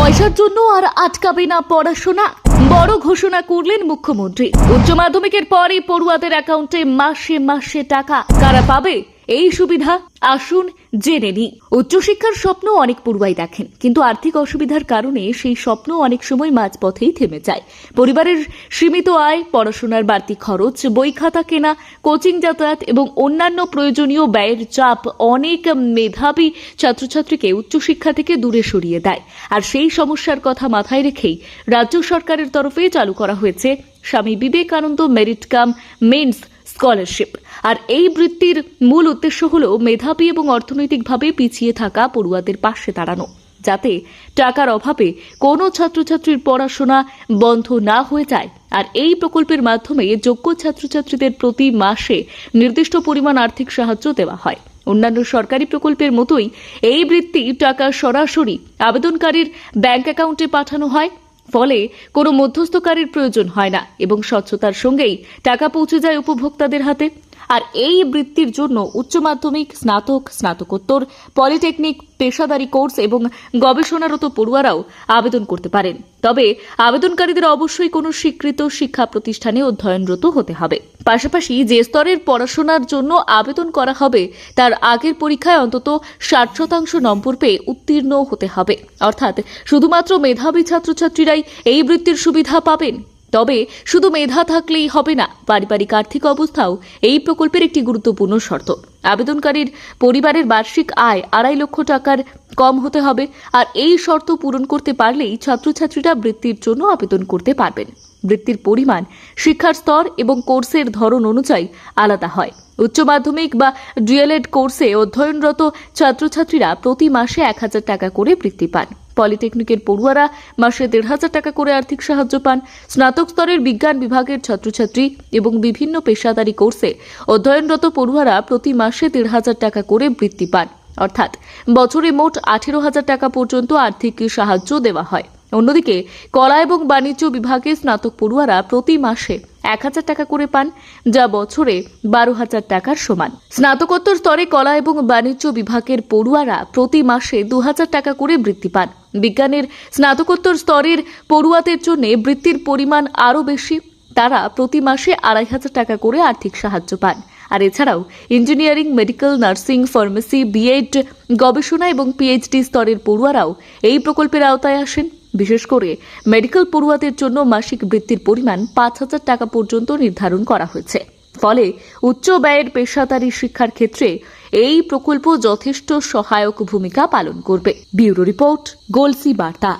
পয়সার জন্য আর আটকাবে না পড়াশোনা, বড় ঘোষণা করলেন মুখ্যমন্ত্রী। উচ্চ মাধ্যমিকের পরে পড়ুয়াদের অ্যাকাউন্টে মাসে মাসে টাকা কারা পাবে? এই সুবিধা আসুন জেনে নিই। উচ্চশিক্ষার স্বপ্ন অনেক পড়ুয়াই দেখেন, কিন্তু আর্থিক অসুবিধার কারণে সেই স্বপ্ন অনেক সময় মাঝপথেই থেমে যায়। পরিবারের সীমিত আয়, পড়াশোনার বাড়তি খরচ, বই খাতা কেনা, কোচিং যাতায়াত এবং অন্যান্য প্রয়োজনীয় ব্যয়ের চাপ অনেক মেধাবী ছাত্রছাত্রীকে উচ্চশিক্ষা থেকে দূরে সরিয়ে দেয়। আর সেই সমস্যার কথা মাথায় রেখেই রাজ্য সরকারের তরফে চালু করা হয়েছে Swami Vivekananda merit cum means scholarship. আর এই বৃত্তির মূল উদ্দেশ্য হল মেধাবী এবং অর্থনৈতিকভাবে পিছিয়ে থাকা পড়ুয়াদের পাশে দাঁড়ানো, যাতে টাকার অভাবে কোনো ছাত্রছাত্রীর পড়াশোনা বন্ধ না হয়ে যায়। আর এই প্রকল্পের মাধ্যমে যোগ্য ছাত্রছাত্রীদের প্রতি মাসে নির্দিষ্ট পরিমাণ আর্থিক সাহায্য দেওয়া হয়। অন্যান্য সরকারি প্রকল্পের মতোই এই বৃত্তি টাকা সরাসরি আবেদনকারীর ব্যাংক অ্যাকাউন্টে পাঠানো হয়, ফলে কোনো মধ্যস্থকারীর প্রয়োজন হয় না এবং স্বচ্ছতার সঙ্গেই টাকা পৌঁছে যায় উপভোক্তাদের হাতে। আর এই বৃত্তির জন্য উচ্চ মাধ্যমিক, স্নাতক, স্নাতকোত্তর, পলিটেকনিক, পেশাদারী কোর্স এবং গবেষণারত পড়ুয়ারাও আবেদন করতে পারেন। তবে আবেদনকারীদের অবশ্যই কোনো স্বীকৃত শিক্ষা প্রতিষ্ঠানে অধ্যয়নরত হতে হবে। পাশাপাশি যে স্তরের পড়াশোনার জন্য আবেদন করা হবে তার আগের পরীক্ষায় অন্তত 60% নম্বর পেয়ে উত্তীর্ণ হতে হবে। অর্থাৎ শুধুমাত্র মেধাবী ছাত্রছাত্রীরাই এই বৃত্তির সুবিধা পাবেন। তবে শুধু মেধা থাকলেই হবে না, পারিবারিক আর্থিক অবস্থাও এই প্রকল্পের একটি গুরুত্বপূর্ণ শর্ত। আবেদনকারীর পরিবারের বার্ষিক আয় 2.5 লক্ষ টাকার কম হতে হবে। আর এই শর্ত পূরণ করতে পারলেই ছাত্রছাত্রীরা বৃত্তির জন্য আবেদন করতে পারবেন। বৃত্তির পরিমাণ শিক্ষার স্তর এবং কোর্সের ধরন অনুযায়ী আলাদা হয়। উচ্চ মাধ্যমিক বা ডিএলএড কোর্সে অধ্যয়নরত ছাত্রছাত্রীরা প্রতি মাসে 1000 টাকা করে বৃত্তি পান। পলিটেকনিকের পড়ুয়ারা মাসে 1500 টাকা করে আর্থিক সাহায্য পান। স্নাতক স্তরের বিজ্ঞান বিভাগের ছাত্রছাত্রী এবং বিভিন্ন পেশাদারী কোর্সে অধ্যয়নরত পড়ুয়ারা প্রতি মাসে 1500 টাকা করে বৃত্তি পান। অর্থাৎ বছরে মোট 18,000 টাকা পর্যন্ত আর্থিক সাহায্য দেওয়া হয়। অন্যদিকে কলা এবং বাণিজ্য বিভাগে স্নাতক পড়ুয়ারা প্রতি মাসে 1000 টাকা করে পান, যা বছরে 12,000 টাকার সমান। স্নাতকোত্তর স্তরে কলা এবং বাণিজ্য বিভাগের পড়ুয়ারা প্রতি মাসে 2000 টাকা করে বৃত্তি পান। বিজ্ঞানের স্নাতকোত্তর স্তরের পড়ুয়াদের জন্য বৃত্তির পরিমাণ আরও বেশি, তারা প্রতি মাসে 2500 টাকা করে আর্থিক সাহায্য পান। আর এছাড়াও engineering, medical, nursing, pharmacy, BEd, গবেষণা এবং পিএইচডি স্তরের পড়ুয়ারাও এই প্রকল্পের আওতায় আসেন। বিশেষ করে মেডিকেল পড়ুয়াদের জন্য মাসিক বৃত্তির পরিমাণ 5000 টাকা পর্যন্ত নির্ধারণ করা হয়েছে। ফলে উচ্চ ব্যয়ের পেশাদারী শিক্ষার ক্ষেত্রে এই প্রকল্প যথেষ্ট সহায়ক ভূমিকা পালন করবে। ব্যুরো রিপোর্ট, গোলসি বার্তা।